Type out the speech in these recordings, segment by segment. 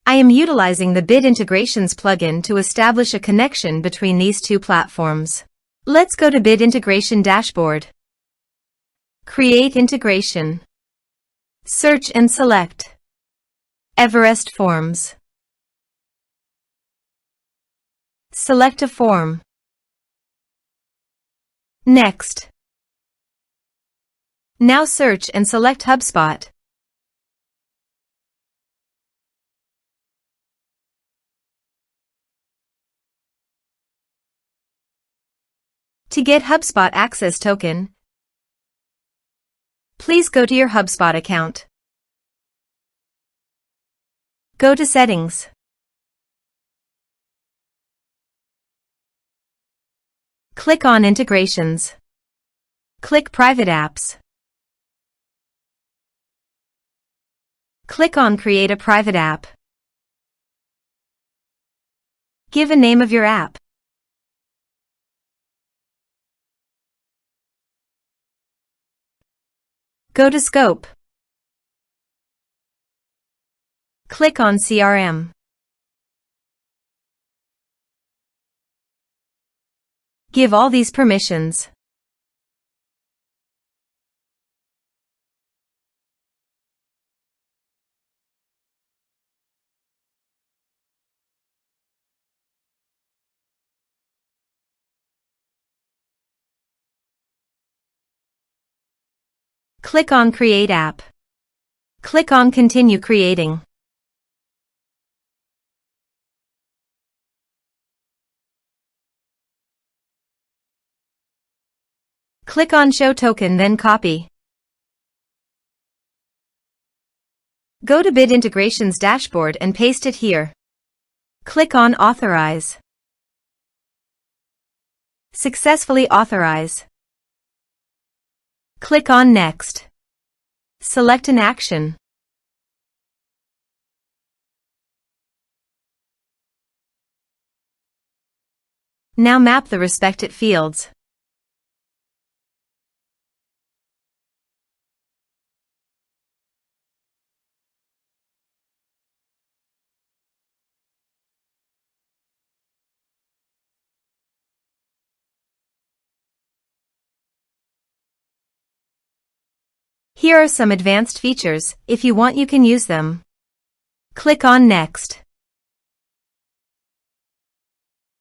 I am utilizing the Bit Integrations plugin to establish a connection between these two platforms. Let's go to Bit Integration Dashboard. Create integration. Search and select Everest Forms. Select a form. Next. Now search and select HubSpot. To get HubSpot Access Token, please go to your HubSpot account. Go to Settings. Click on Integrations. Click Private Apps. Click on Create a Private App. Give a name of your app. Go to Scope. Click on CRM. Give all these permissions. Click on Create App. Click on Continue creating. Click on Show Token, then copy. Go to Bit Integrations Dashboard and paste it here. Click on Authorize. Successfully authorize. Click on Next. Select an action. Now map the respected fields. Here are some advanced features. If you want, you can use them. Click on Next.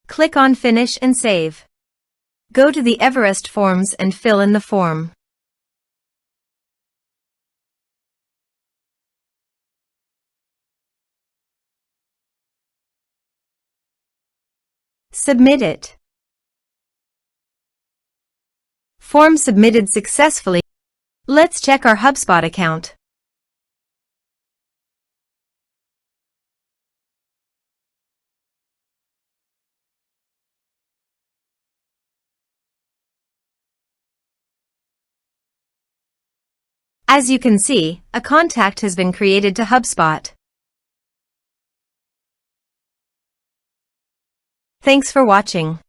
Click on Finish and Save. Go to the Everest Forms and fill in the form. Submit it. Form submitted successfully. Let's check our HubSpot account. As you can see, a contact has been created to HubSpot. Thanks for watching.